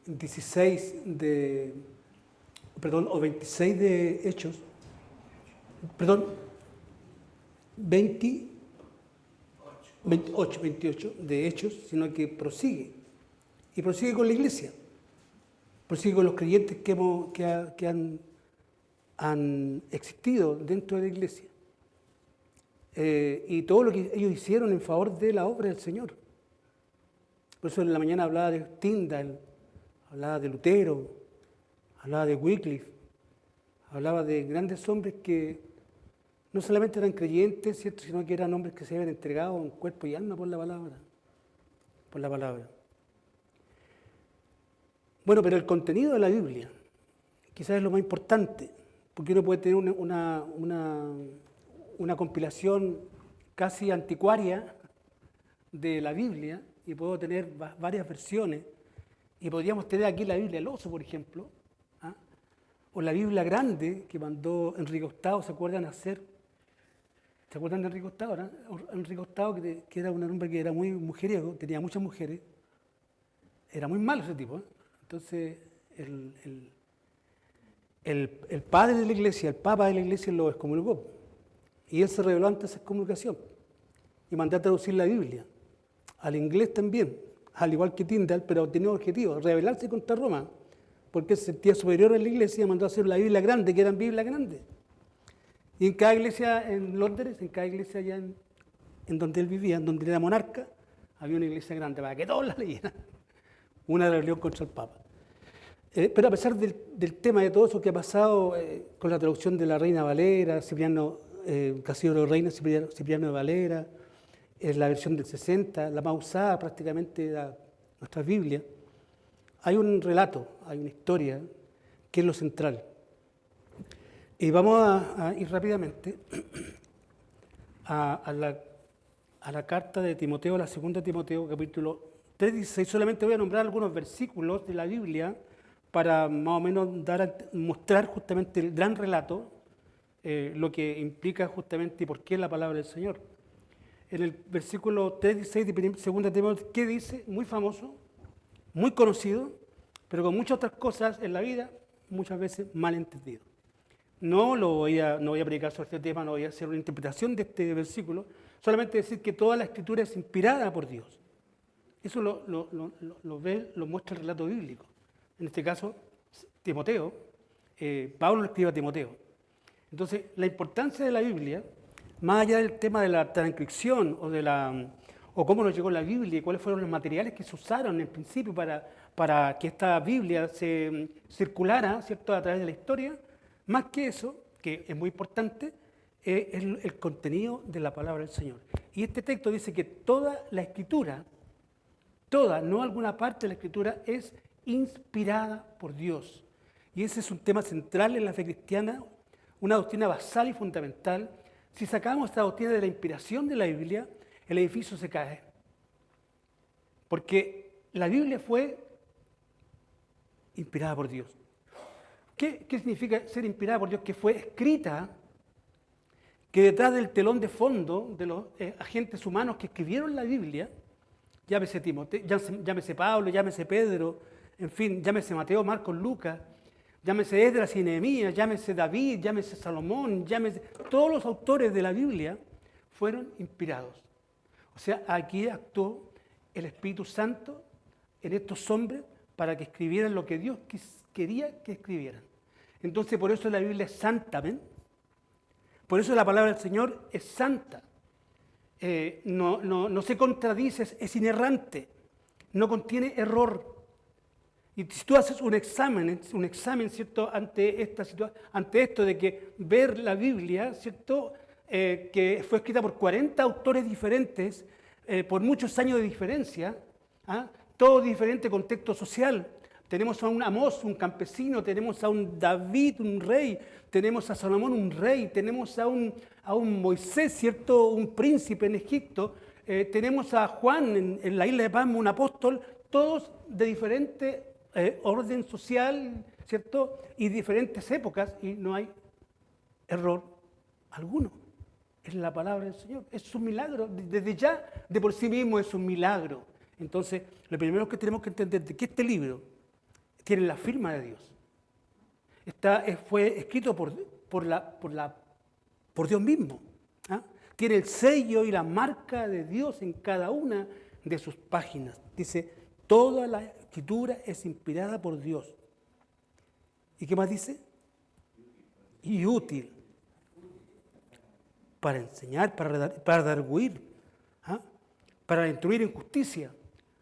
16 de, perdón, o 26 de Hechos, perdón, 28 de Hechos, sino que prosigue. Y prosigue con la iglesia. Prosigue con los creyentes que han existido dentro de la iglesia. Y todo lo que ellos hicieron en favor de la obra del Señor. Por eso en la mañana hablaba de Tyndale, hablaba de Lutero, hablaba de Wycliffe, hablaba de grandes hombres que no solamente eran creyentes, ¿cierto?, sino que eran hombres que se habían entregado en cuerpo y alma por la palabra. Por la palabra. Bueno, pero el contenido de la Biblia quizás es lo más importante, porque uno puede tener una compilación casi anticuaria de la Biblia y puedo tener varias versiones y podríamos tener aquí la Biblia del Oso, por ejemplo, ¿ah? O la Biblia grande que mandó Enrique VIII, ¿se acuerdan hacer? ¿Se acuerdan de Enrique VIII? ¿No? Enrique VIII, que era un hombre que era muy mujeriego, tenía muchas mujeres, era muy malo ese tipo, ¿eh? Entonces el padre de la iglesia, el papa de la iglesia lo excomulgó y él se rebeló ante esa excomulgación y mandó a traducir la Biblia al inglés también, al igual que Tyndale, pero tenía un objetivo, rebelarse contra Roma, porque se sentía superior a la iglesia y mandó a hacer la Biblia grande, que eran Biblias grandes. Y en cada iglesia en Londres, en cada iglesia allá en donde él vivía, en donde era monarca, había una iglesia grande para que todos la leyeran. Una rebelión contra el Papa. Pero a pesar del tema de todo eso que ha pasado con la traducción de la Reina Valera, Casimiro Reina, Cipriano de Valera, la versión del 60, la más usada prácticamente de nuestra Biblia, hay un relato, hay una historia que es lo central. Y vamos a ir rápidamente a la carta de Timoteo, la segunda de Timoteo, capítulo 3:16. Solamente voy a nombrar algunos versículos de la Biblia para más o menos mostrar justamente el gran relato, lo que implica justamente y por qué es la palabra del Señor. En el versículo 3:16 de segunda de Timoteo, ¿qué dice? Muy famoso, muy conocido, pero con muchas otras cosas en la vida, muchas veces mal entendido. No voy a predicar sobre este tema, no voy a hacer una interpretación de este versículo, solamente decir que toda la Escritura es inspirada por Dios. Eso lo muestra el relato bíblico. En este caso, Timoteo, Pablo le escribe a Timoteo. Entonces, la importancia de la Biblia, más allá del tema de la transcripción o cómo nos llegó la Biblia y cuáles fueron los materiales que se usaron en principio para que esta Biblia se circulara, ¿cierto?, a través de la historia, más que eso, que es muy importante, es el contenido de la palabra del Señor. Y este texto dice que toda la Escritura, no alguna parte de la Escritura, es inspirada por Dios. Y ese es un tema central en la fe cristiana, una doctrina basal y fundamental. Si sacamos esta doctrina de la inspiración de la Biblia, el edificio se cae. Porque la Biblia fue inspirada por Dios. ¿Qué significa ser inspirada por Dios? Que fue escrita, que detrás del telón de fondo de los agentes humanos que escribieron la Biblia, llámese Timoteo, llámese Pablo, llámese Pedro, en fin, llámese Mateo, Marcos, Lucas, llámese Esdras y Nehemías, llámese David, llámese Salomón, todos los autores de la Biblia fueron inspirados. O sea, aquí actuó el Espíritu Santo en estos hombres para que escribieran lo que Dios quería que escribieran. Entonces, por eso la Biblia es santa, ¿ven? Por eso la palabra del Señor es santa. No se contradice, es inerrante, no contiene error. Y si tú haces un examen, ¿cierto?, ante esto de que ver la Biblia, ¿cierto?, que fue escrita por 40 autores diferentes, por muchos años de diferencia, todo diferente contexto social. Tenemos a un Amós, un campesino, tenemos a un David, un rey, tenemos a Salomón, un rey, tenemos a un Moisés, ¿cierto?, un príncipe en Egipto, tenemos a Juan en la isla de Patmos, un apóstol, todos de diferente orden social, ¿cierto?, y diferentes épocas, y no hay error alguno. Es la palabra del Señor, es un milagro, desde ya de por sí mismo es un milagro. Entonces, lo primero que tenemos que entender es que este libro tiene la firma de Dios. Fue escrito por Dios mismo. ¿Ah? Tiene el sello y la marca de Dios en cada una de sus páginas. Dice, toda la escritura es inspirada por Dios. ¿Y qué más dice? Y útil para enseñar, para redarguir, ¿ah? Para instruir en justicia,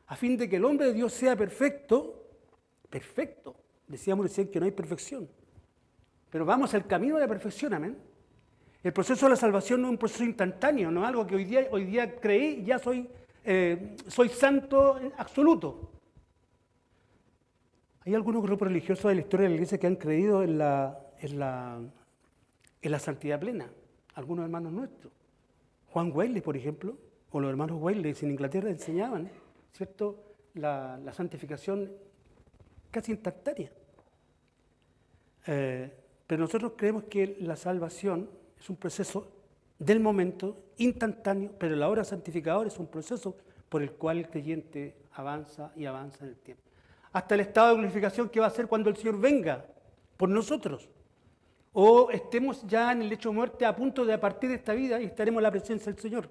a fin de que el hombre de Dios sea perfecto. Perfecto. Decíamos recién que no hay perfección. Pero vamos al camino de la perfección, amén. El proceso de la salvación no es un proceso instantáneo, no es algo que hoy día creí y ya soy santo absoluto. Hay algunos grupos religiosos de la historia de la iglesia que han creído en la santidad plena, algunos hermanos nuestros. Juan Wesley, por ejemplo, o los hermanos Wesley en Inglaterra enseñaban, ¿cierto?, la santificación casi instantánea. Pero nosotros creemos que la salvación es un proceso del momento, instantáneo, pero la obra santificadora es un proceso por el cual el creyente avanza y avanza en el tiempo. Hasta el estado de glorificación que va a ser cuando el Señor venga por nosotros. O estemos ya en el lecho de muerte a punto de partir de esta vida y estaremos en la presencia del Señor.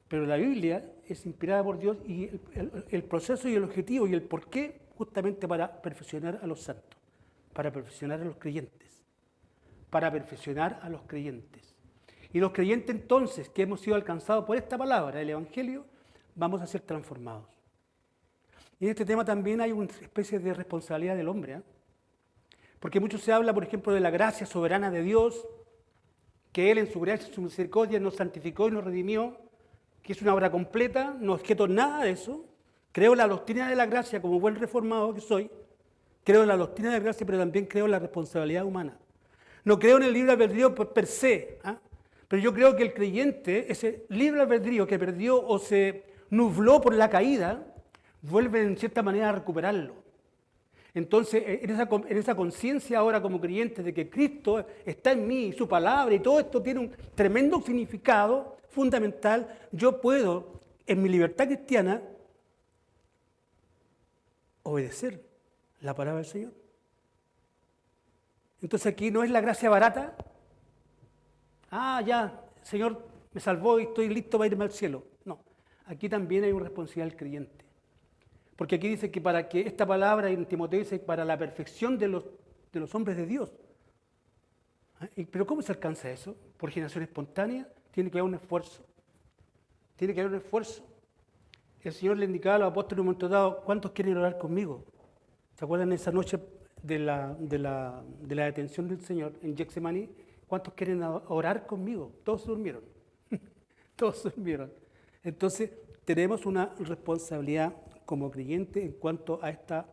Pero la Biblia es inspirada por Dios y el proceso y el objetivo y el porqué justamente para perfeccionar a los santos, para perfeccionar a los creyentes, para perfeccionar a los creyentes. Y los creyentes entonces que hemos sido alcanzados por esta palabra, el Evangelio, vamos a ser transformados. Y en este tema también hay una especie de responsabilidad del hombre, ¿eh? Porque mucho se habla, por ejemplo, de la gracia soberana de Dios, que Él en su gracia y su misericordia nos santificó y nos redimió, que es una obra completa, no objeto nada de eso. Creo en la doctrina de la gracia como buen reformado que soy, creo en la doctrina de la gracia, pero también creo en la responsabilidad humana. No creo en el libre albedrío per se, ¿eh? Pero yo creo que el creyente, ese libre albedrío que perdió o se nubló por la caída, vuelve en cierta manera a recuperarlo. Entonces, en esa conciencia ahora como creyente de que Cristo está en mí, su palabra, y todo esto tiene un tremendo significado fundamental, yo puedo, en mi libertad cristiana, obedecer la palabra del Señor. Entonces aquí no es la gracia barata. Ah, ya, el Señor me salvó y estoy listo para irme al cielo. No, aquí también hay una responsabilidad del creyente. Porque aquí dice que para que esta palabra en Timoteo dice para la perfección de los hombres de Dios. Pero ¿cómo se alcanza eso? ¿Por generación espontánea? Tiene que haber un esfuerzo. Tiene que haber un esfuerzo. El Señor le indicaba a los apóstoles en un momento dado, ¿cuántos quieren orar conmigo? ¿Se acuerdan de esa noche de la detención del Señor en Getsemaní? ¿Cuántos quieren orar conmigo? Todos durmieron. Todos durmieron. Entonces, tenemos una responsabilidad como creyente en cuanto a esta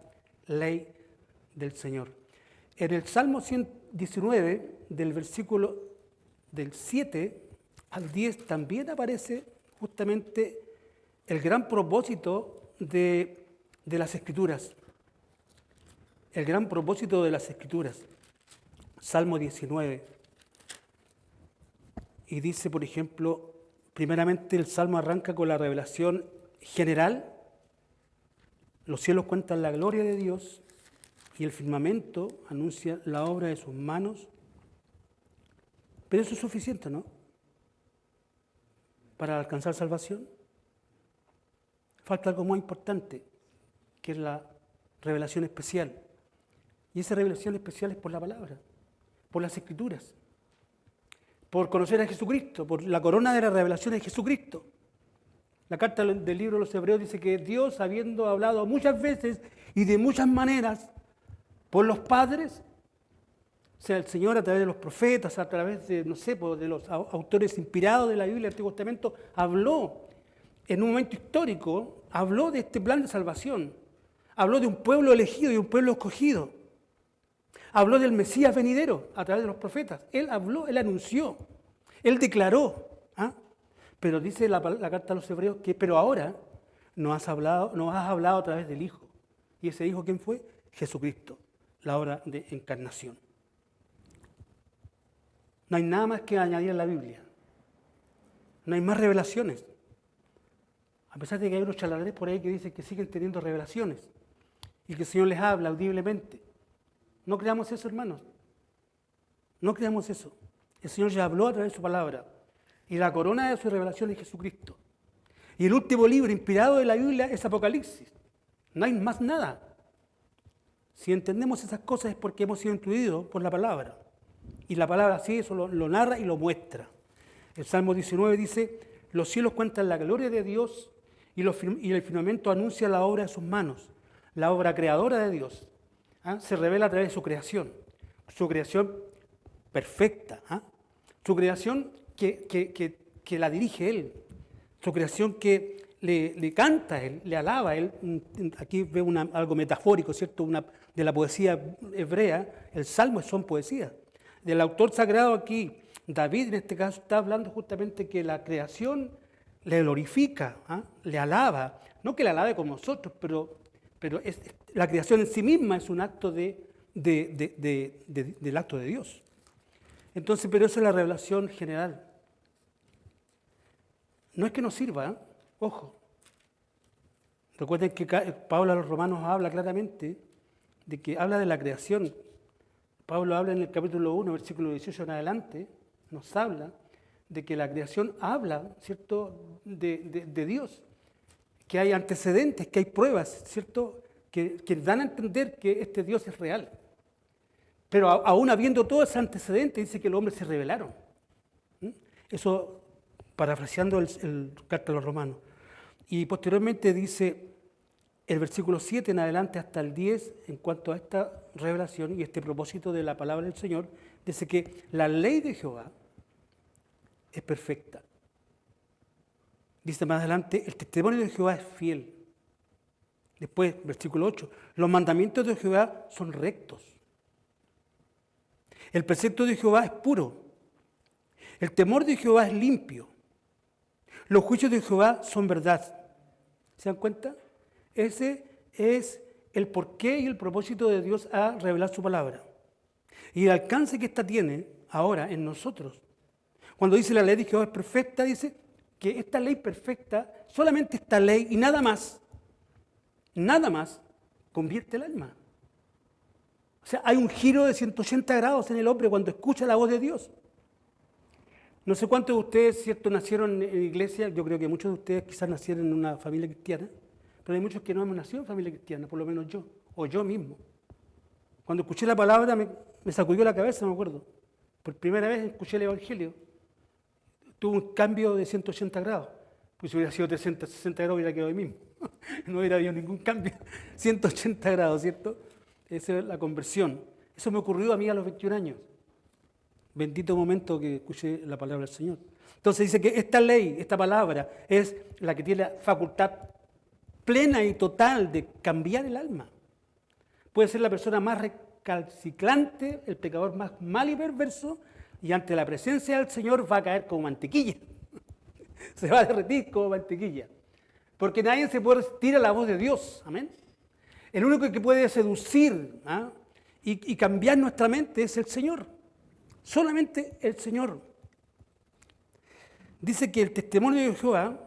ley del Señor. En el Salmo 119, del versículo del 7 al 10, también aparece justamente el gran propósito de las Escrituras. El gran propósito de las Escrituras. Salmo 19. Y dice, por ejemplo, primeramente el Salmo arranca con la revelación general. Los cielos cuentan la gloria de Dios y el firmamento anuncia la obra de sus manos. Pero eso es suficiente, ¿no? Para alcanzar salvación. Falta algo más importante, que es la revelación especial. Y esa revelación especial es por la palabra, por las Escrituras, por conocer a Jesucristo, por la corona de la revelación de Jesucristo. La carta del libro de los Hebreos dice que Dios, habiendo hablado muchas veces y de muchas maneras por los padres, o sea, el Señor a través de los profetas, a través de, no sé, de los autores inspirados de la Biblia del Antiguo Testamento, habló en un momento histórico, habló de este plan de salvación, habló de un pueblo elegido y un pueblo escogido, habló del Mesías venidero a través de los profetas. Él habló, él anunció, él declaró. Pero dice la carta a los Hebreos que, pero ahora nos has hablado a través del Hijo. ¿Y ese Hijo quién fue? Jesucristo, la obra de encarnación. No hay nada más que añadir en la Biblia. No hay más revelaciones. A pesar de que hay unos charlatanes por ahí que dicen que siguen teniendo revelaciones y que el Señor les habla audiblemente. No creamos eso, hermanos. No creamos eso. El Señor ya habló a través de su palabra. Y la corona de su revelación es Jesucristo. Y el último libro inspirado de la Biblia es Apocalipsis. No hay más nada. Si entendemos esas cosas es porque hemos sido instruidos por la palabra. Y la palabra así eso lo narra y lo muestra. El Salmo 19 dice, los cielos cuentan la gloria de Dios y el firmamento anuncia la obra de sus manos. La obra creadora de Dios se revela a través de su creación perfecta, su creación que la dirige Él, su creación que le canta a Él, le alaba a Él. Aquí veo algo metafórico, ¿cierto? De la poesía hebrea, el Salmo son poesías. Del autor sagrado aquí, David en este caso está hablando justamente que la creación le glorifica, le alaba, no que le alabe como nosotros, pero la creación en sí misma es un acto del acto de Dios. Entonces, pero eso es la revelación general. No es que nos sirva, ojo. Recuerden que Pablo a los Romanos habla claramente de que habla de la creación. Pablo habla en el capítulo 1, versículo 18 en adelante, nos habla de que la creación habla, ¿cierto?, de Dios, que hay antecedentes, que hay pruebas, ¿cierto?, que dan a entender que este Dios es real. Pero aún habiendo todo ese antecedente, dice que los hombres se rebelaron. Eso, parafraseando el carta a los Romanos. Y posteriormente dice el versículo 7 en adelante hasta el 10, en cuanto a esta revelación y este propósito de la palabra del Señor, dice que la ley de Jehová es perfecta. Dice más adelante, el testimonio de Jehová es fiel. Después, versículo 8, los mandamientos de Jehová son rectos. El precepto de Jehová es puro. El temor de Jehová es limpio. Los juicios de Jehová son verdad. ¿Se dan cuenta? Ese es el porqué y el propósito de Dios a revelar su palabra. Y el alcance que ésta tiene ahora en nosotros. Cuando dice la ley de Jehová es perfecta, dice que esta ley perfecta, solamente esta ley y nada más, convierte el alma. O sea, hay un giro de 180 grados en el hombre cuando escucha la voz de Dios. No sé cuántos de ustedes, ¿cierto?, nacieron en iglesia. Yo creo que muchos de ustedes quizás nacieron en una familia cristiana, pero hay muchos que no hemos nacido en familia cristiana, por lo menos yo, o yo mismo. Cuando escuché la palabra me sacudió la cabeza, me acuerdo. Por primera vez escuché el Evangelio. Tuvo un cambio de 180 grados. Pues si hubiera sido 360 grados hubiera quedado ahí mismo. No hubiera habido ningún cambio. 180 grados, ¿cierto? Esa es la conversión. Eso me ocurrió a mí a los 21 años. Bendito momento que escuché la palabra del Señor. Entonces dice que esta ley, esta palabra, es la que tiene la facultad plena y total de cambiar el alma. Puede ser la persona más recalcitrante, el pecador más mal y perverso, y ante la presencia del Señor va a caer como mantequilla. Se va a derretir como mantequilla. Porque nadie se puede resistir a la voz de Dios. Amén. El único que puede seducir y cambiar nuestra mente es el Señor. Solamente el Señor. Dice que el testimonio de Jehová,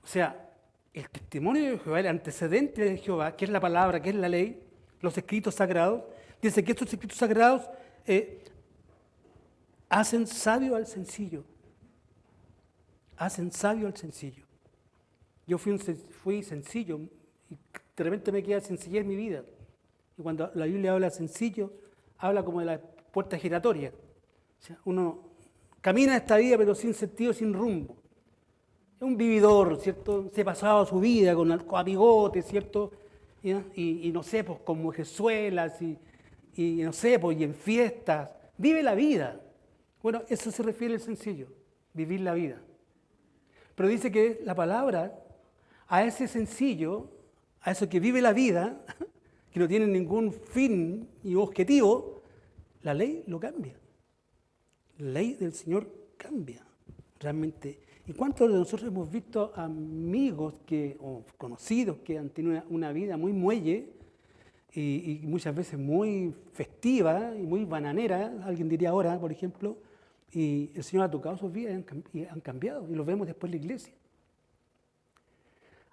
o sea, el testimonio de Jehová, el antecedente de Jehová, que es la palabra, que es la ley, los escritos sagrados, dice que estos escritos sagrados hacen sabio al sencillo. Hacen sabio al sencillo. Yo fui sencillo y de repente me queda sencillez en mi vida. Y cuando la Biblia habla sencillo, habla como de la puerta giratoria. O sea, uno camina esta vida pero sin sentido, sin rumbo. Es un vividor, ¿cierto? Se ha pasado su vida con amigotes, ¿cierto? Y no sé, pues con mujerzuelas y no sé, pues y en fiestas. Vive la vida. Bueno, eso se refiere al sencillo, vivir la vida. Pero dice que la palabra, a ese sencillo, a eso que vive la vida, que no tiene ningún fin y objetivo, la ley lo cambia. La ley del Señor cambia realmente. ¿Y cuántos de nosotros hemos visto amigos o conocidos que han tenido una vida muy muelle y muchas veces muy festiva y muy bananera, alguien diría ahora, por ejemplo, y el Señor ha tocado sus vidas y han cambiado y los vemos después en la iglesia?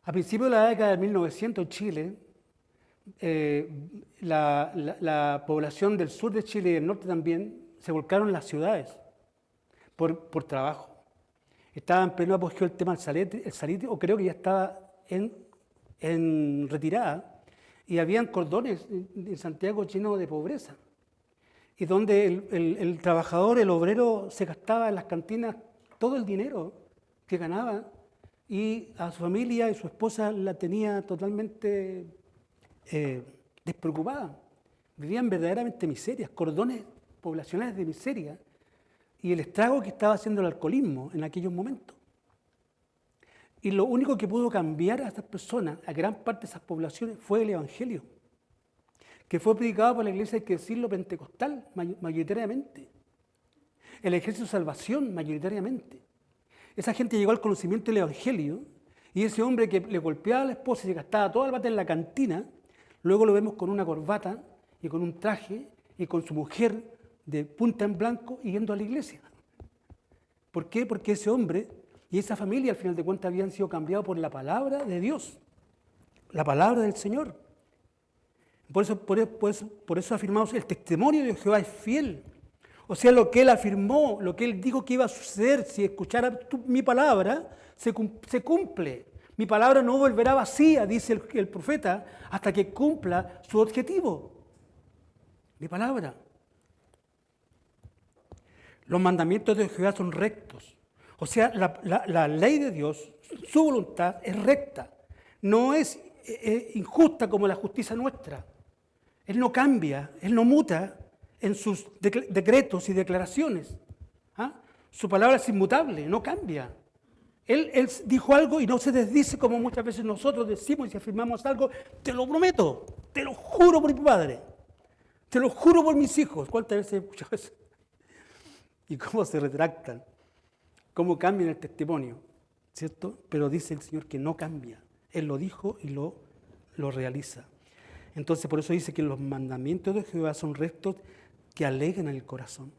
A principios de la década de 1900 en Chile, la población del sur de Chile y del norte también se volcaron en las ciudades por trabajo. Estaba en pleno apogeo el tema del salitre, o creo que ya estaba en retirada, y habían cordones en Santiago llenos de pobreza, y donde el trabajador, el obrero, se gastaba en las cantinas todo el dinero que ganaba, y a su familia y su esposa la tenía totalmente despreocupada. Vivían verdaderamente miserias, cordones poblacionales de miseria, y el estrago que estaba haciendo el alcoholismo en aquellos momentos. Y lo único que pudo cambiar a estas personas, a gran parte de esas poblaciones, fue el Evangelio, que fue predicado por la iglesia, hay que decirlo, pentecostal, mayoritariamente. El ejército de salvación, mayoritariamente. Esa gente llegó al conocimiento del Evangelio, y ese hombre que le golpeaba a la esposa y se gastaba toda la plata en la cantina, luego lo vemos con una corbata y con un traje y con su mujer de punta en blanco y yendo a la iglesia. ¿Por qué? Porque ese hombre y esa familia al final de cuentas habían sido cambiados por la palabra de Dios, la palabra del Señor. Por eso afirmamos, el testimonio de Jehová es fiel. O sea, lo que él afirmó, lo que él dijo que iba a suceder si escuchara mi palabra, se cumple. Mi palabra no volverá vacía, dice el profeta, hasta que cumpla su objetivo. Mi palabra. Los mandamientos de Jehová son rectos. O sea, la ley de Dios, su voluntad es recta. No es injusta como la justicia nuestra. Él no cambia, Él no muta en sus decretos y declaraciones. ¿Ah? Su palabra es inmutable, no cambia. Él dijo algo y no se desdice como muchas veces nosotros decimos y afirmamos algo. Te lo prometo, te lo juro por mi padre, te lo juro por mis hijos. ¿Cuántas veces he escuchado eso? Y cómo se retractan, cómo cambian el testimonio, ¿cierto? Pero dice el Señor que no cambia. Él lo dijo y lo realiza. Entonces, por eso dice que los mandamientos de Jehová son rectos que alegran el corazón.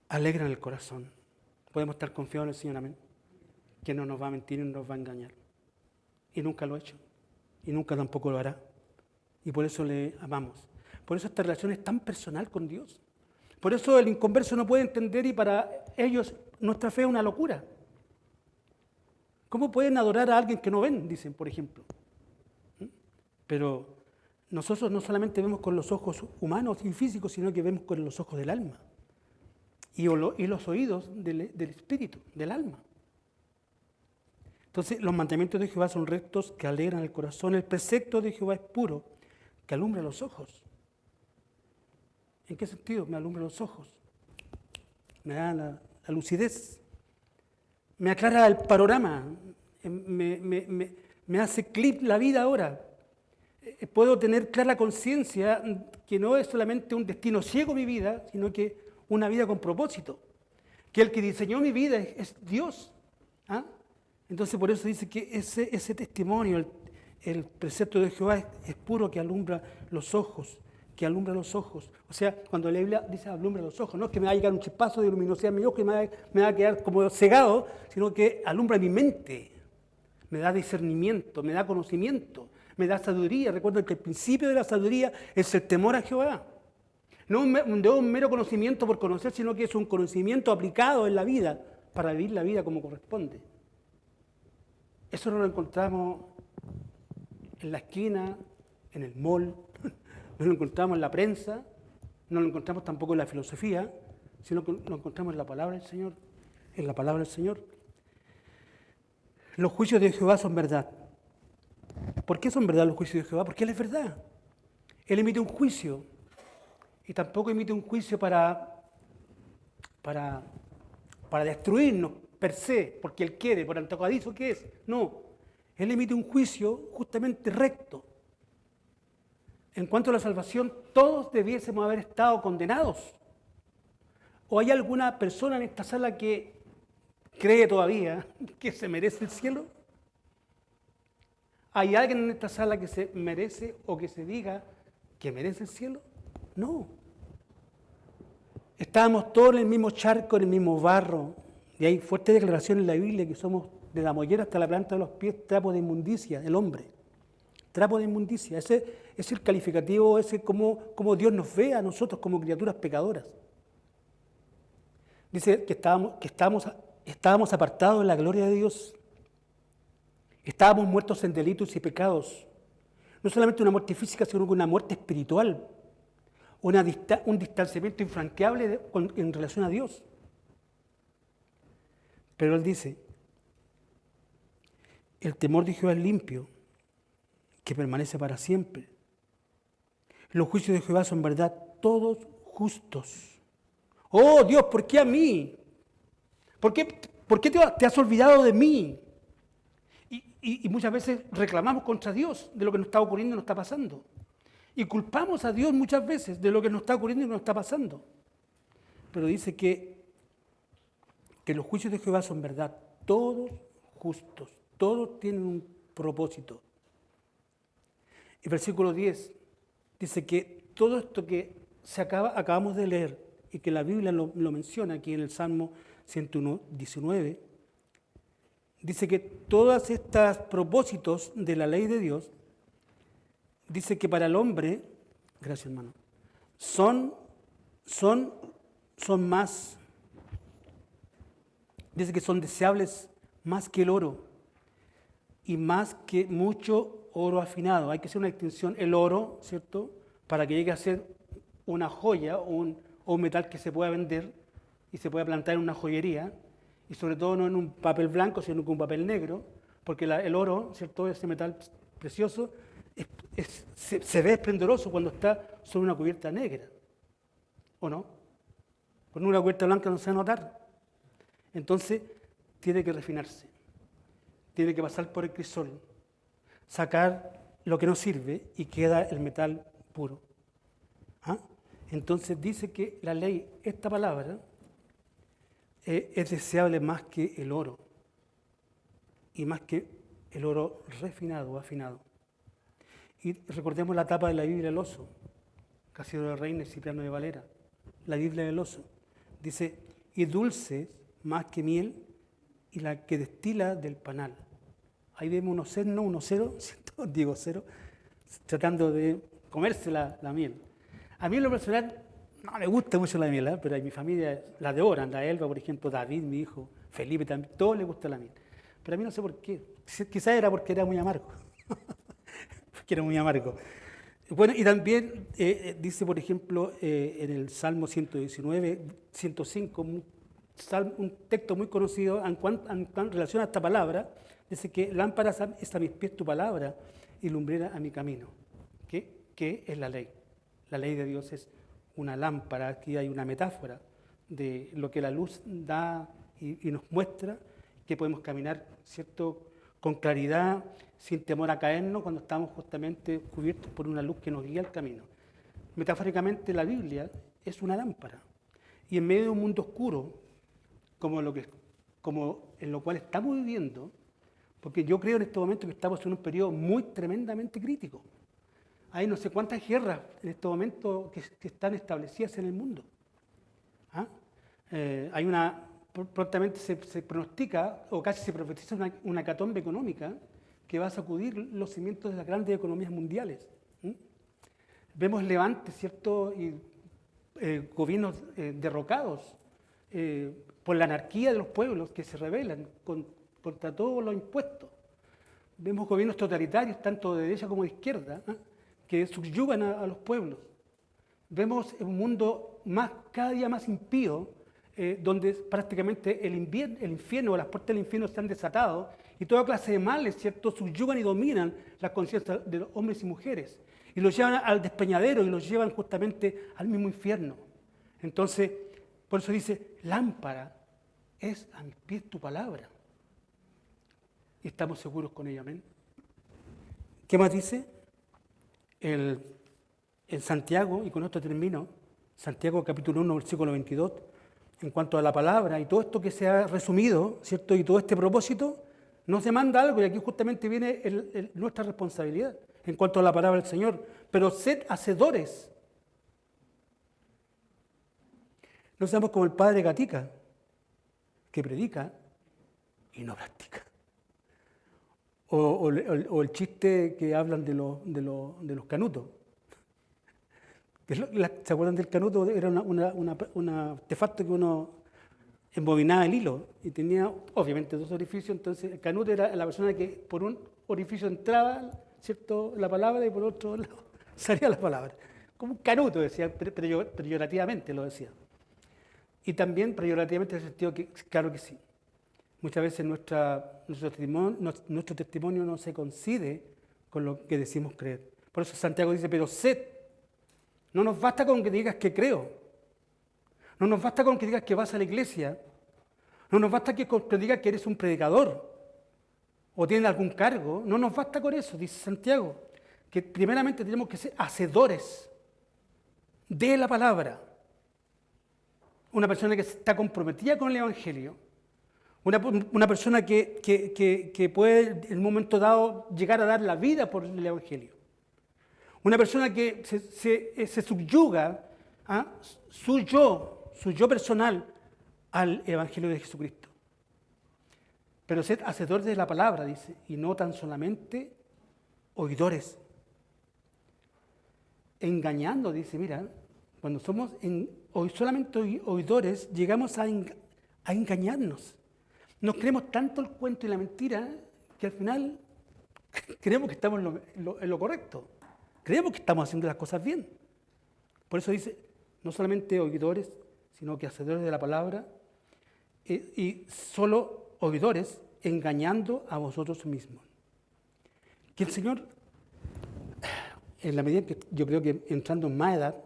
Alegran el corazón. Podemos estar confiados en el Señor, amén. Que no nos va a mentir y no nos va a engañar. Y nunca lo ha hecho. Y nunca tampoco lo hará. Y por eso le amamos. Por eso esta relación es tan personal con Dios. Por eso el inconverso no puede entender y para ellos nuestra fe es una locura. ¿Cómo pueden adorar a alguien que no ven? Dicen, por ejemplo. Pero nosotros no solamente vemos con los ojos humanos y físicos, sino que vemos con los ojos del alma y los oídos del espíritu, del alma. Entonces, los mandamientos de Jehová son rectos que alegran el corazón. El precepto de Jehová es puro, que alumbra los ojos. ¿En qué sentido? Me alumbra los ojos. Me da la lucidez. Me aclara el panorama. Me hace clic la vida ahora. Puedo tener clara conciencia que no es solamente un destino ciego mi vida, sino que una vida con propósito. Que el que diseñó mi vida es Dios. ¿Ah? Entonces por eso dice que ese testimonio, el precepto de Jehová es puro, que alumbra los ojos. Que alumbra los ojos. O sea, cuando la Biblia dice alumbra los ojos, no es que me va a llegar un chispazo de luminosidad en mi ojo y me va a quedar como cegado, sino que alumbra mi mente. Me da discernimiento, me da conocimiento, me da sabiduría. Recuerden que el principio de la sabiduría es el temor a Jehová. No un mero conocimiento por conocer, sino que es un conocimiento aplicado en la vida para vivir la vida como corresponde. Eso no lo encontramos en la esquina, en el mall, no lo encontramos en la prensa, no lo encontramos tampoco en la filosofía, sino que lo encontramos en la palabra del Señor. En la palabra del Señor. Los juicios de Jehová son verdad. ¿Por qué son verdad los juicios de Jehová? Porque Él es verdad. Él emite un juicio y tampoco emite un juicio para destruirnos per se, porque Él quiere, por antojadizo que es. No, Él emite un juicio justamente recto. En cuanto a la salvación, todos debiésemos haber estado condenados. ¿O hay alguna persona en esta sala que cree todavía que se merece el cielo? ¿Hay alguien en esta sala que se merece o que se diga que merece el cielo? No. Estábamos todos en el mismo charco, en el mismo barro. Y hay fuerte declaración en la Biblia que somos de la mollera hasta la planta de los pies, trapo de inmundicia, el hombre. Trapo de inmundicia. Ese es el calificativo, ese como Dios nos ve a nosotros como criaturas pecadoras. Dice que estábamos apartados de la gloria de Dios. Estábamos muertos en delitos y pecados. No solamente una muerte física, sino una muerte espiritual. Un distanciamiento infranqueable en relación a Dios. Pero él dice, el temor de Jehová es limpio, que permanece para siempre. Los juicios de Jehová son verdad, todos justos. Oh Dios, ¿por qué a mí? ¿Por qué te has olvidado de mí? Y muchas veces reclamamos contra Dios de lo que nos está ocurriendo y nos está pasando. Y culpamos a Dios muchas veces de lo que nos está ocurriendo y nos está pasando. Pero dice que los juicios de Jehová son verdad, todos justos, todos tienen un propósito. Y versículo 10 dice que todo esto que acabamos de leer y que la Biblia lo menciona aquí en el Salmo 119, dice que todos estos propósitos de la ley de Dios, dice que para el hombre, gracias hermano, son más, dice que son deseables más que el oro y más que mucho oro afinado. Hay que hacer una distinción, el oro, ¿cierto?, para que llegue a ser una joya o un metal que se pueda vender y se pueda plantar en una joyería, y sobre todo no en un papel blanco, sino en un papel negro, porque el oro, ¿cierto?, ese metal precioso, se ve esplendoroso cuando está sobre una cubierta negra, ¿o no? Con una cubierta blanca no se va a notar. Entonces, tiene que refinarse, tiene que pasar por el crisol, sacar lo que no sirve y queda el metal puro. ¿Ah? Entonces dice que la ley, esta palabra, es deseable más que el oro y más que el oro refinado o afinado. Y recordemos la tapa de la Biblia del oso, Casiodoro de Reina y Cipriano de Valera, la Biblia del oso. Dice, y dulce más que miel y la que destila del panal. Ahí vemos unos ceros, digo cero, tratando de comerse la miel. A mí en lo personal no me gusta mucho la miel, pero a mi familia la devoran, la Elba, por ejemplo, David, mi hijo, Felipe también, todos les gusta la miel. Pero a mí no sé por qué, quizás era porque era muy amargo, porque era muy amargo. Bueno, y también dice, por ejemplo, en el Salmo 119, 105, un texto muy conocido en relación a esta palabra, dice que lámpara es a mis pies tu palabra y lumbrera a mi camino. ¿Qué es la ley? La ley de Dios es una lámpara. Aquí hay una metáfora de lo que la luz da y nos muestra, que podemos caminar, ¿cierto?, con claridad, sin temor a caernos cuando estamos justamente cubiertos por una luz que nos guía el camino. Metafóricamente, la Biblia es una lámpara. Y en medio de un mundo oscuro, como en lo cual estamos viviendo, porque yo creo en este momento que estamos en un periodo muy tremendamente crítico. Hay no sé cuántas guerras en este momento que están establecidas en el mundo. ¿Ah? Prontamente se pronostica, o casi se profetiza, una hecatombe económica que va a sacudir los cimientos de las grandes economías mundiales. Vemos levantes, ¿cierto?, y gobiernos derrocados por la anarquía de los pueblos que se rebelan contra todos los impuestos. Vemos gobiernos totalitarios, tanto de derecha como de izquierda, que subyugan a los pueblos. Vemos un mundo cada día más impío, donde prácticamente el infierno o las puertas del infierno se han desatado y toda clase de males, ¿cierto?, subyugan y dominan las conciencias de los hombres y mujeres y los llevan al despeñadero y los llevan justamente al mismo infierno. Entonces, por eso dice, lámpara es a mis pies tu palabra. Y estamos seguros con ella, amén. ¿Qué más dice? En Santiago, y con esto termino, Santiago capítulo 1, versículo 22, en cuanto a la palabra y todo esto que se ha resumido, ¿cierto?, y todo este propósito, nos demanda algo, y aquí justamente viene nuestra responsabilidad en cuanto a la palabra del Señor. Pero sed hacedores. No seamos como el padre Gatica, que predica y no practica. o el chiste que hablan de los canutos. ¿Se acuerdan del canuto? Era un artefacto que uno embobinaba el hilo y tenía obviamente dos orificios, entonces el canuto era la persona que por un orificio entraba, ¿cierto?, la palabra y por otro lado salía la palabra. Como un canuto, decía, peyorativamente lo decía. Y también peyorativamente en el sentido que, claro que sí, muchas veces nuestro testimonio no se coincide con lo que decimos creer. Por eso Santiago dice, pero sed, no nos basta con que digas que creo, no nos basta con que digas que vas a la iglesia, no nos basta con que digas que eres un predicador o tienes algún cargo, no nos basta con eso, dice Santiago, que primeramente tenemos que ser hacedores de la palabra. Una persona que está comprometida con el Evangelio, una persona que puede en un momento dado llegar a dar la vida por el Evangelio. Una persona que se subyuga a su yo personal al Evangelio de Jesucristo. Pero sed hacedores de la palabra, dice, y no tan solamente oidores. Engañando, dice, mira, cuando somos solamente oidores, llegamos a engañarnos. Nos creemos tanto el cuento y la mentira que al final creemos que estamos en lo correcto. Creemos que estamos haciendo las cosas bien. Por eso dice, no solamente oidores, sino que hacedores de la palabra y solo oidores engañando a vosotros mismos. Que el Señor, en la medida que yo creo que entrando en más edad,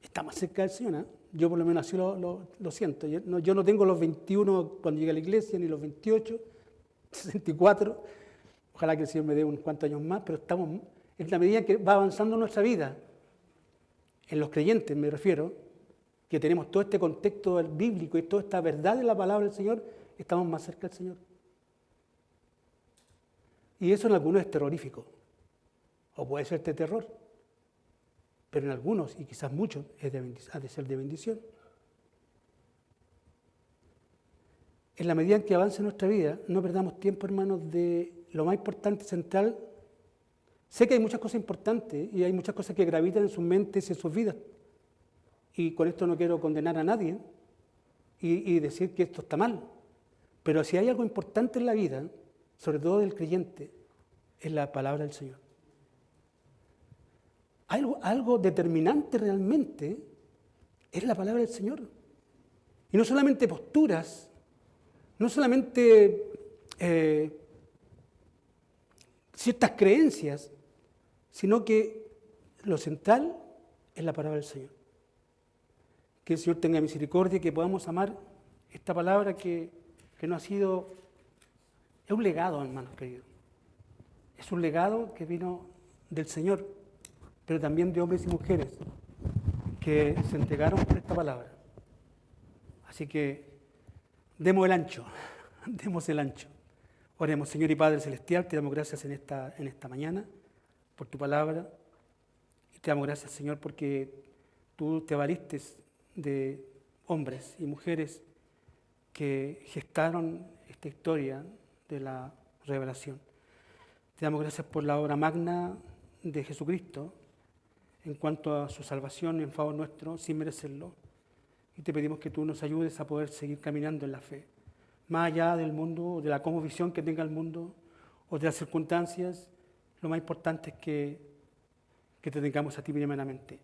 está más cerca del Señor, ¿eh? Yo por lo menos así lo siento. Yo no tengo los 21 cuando llegué a la iglesia, ni los 28, 64. Ojalá que el Señor me dé unos cuantos años más, pero estamos en la medida que va avanzando nuestra vida, en los creyentes me refiero, que tenemos todo este contexto bíblico y toda esta verdad de la palabra del Señor, estamos más cerca del Señor. Y eso en algunos es terrorífico, o puede ser de terror, pero en algunos, y quizás muchos, ha de ser de bendición. En la medida en que avance nuestra vida, no perdamos tiempo, hermanos, de lo más importante, central. Sé que hay muchas cosas importantes y hay muchas cosas que gravitan en sus mentes y en sus vidas. Y con esto no quiero condenar a nadie y decir que esto está mal. Pero si hay algo importante en la vida, sobre todo del creyente, es la palabra del Señor. Algo determinante realmente es la palabra del Señor. Y no solamente posturas, no solamente ciertas creencias, sino que lo central es la palabra del Señor. Que el Señor tenga misericordia y que podamos amar esta palabra que no ha sido, es un legado, hermanos queridos. Es un legado que vino del Señor, pero también de hombres y mujeres que se entregaron por esta palabra. Así que demos el ancho, demos el ancho. Oremos, Señor y Padre Celestial, te damos gracias en esta mañana por tu palabra. Y te damos gracias, Señor, porque tú te valiste de hombres y mujeres que gestaron esta historia de la revelación. Te damos gracias por la obra magna de Jesucristo en cuanto a su salvación en favor nuestro, sin merecerlo. Y te pedimos que tú nos ayudes a poder seguir caminando en la fe, más allá del mundo, de la cosmovisión que tenga el mundo, o de las circunstancias. Lo más importante es que te tengamos a ti primeramente.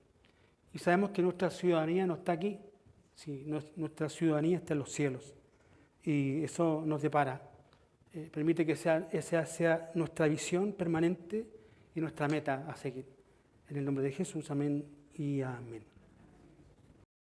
Y sabemos que nuestra ciudadanía no está aquí, sí, nuestra ciudadanía está en los cielos. Y eso nos depara. Permite que esa sea nuestra visión permanente y nuestra meta a seguir. En el nombre de Jesús, amén y amén.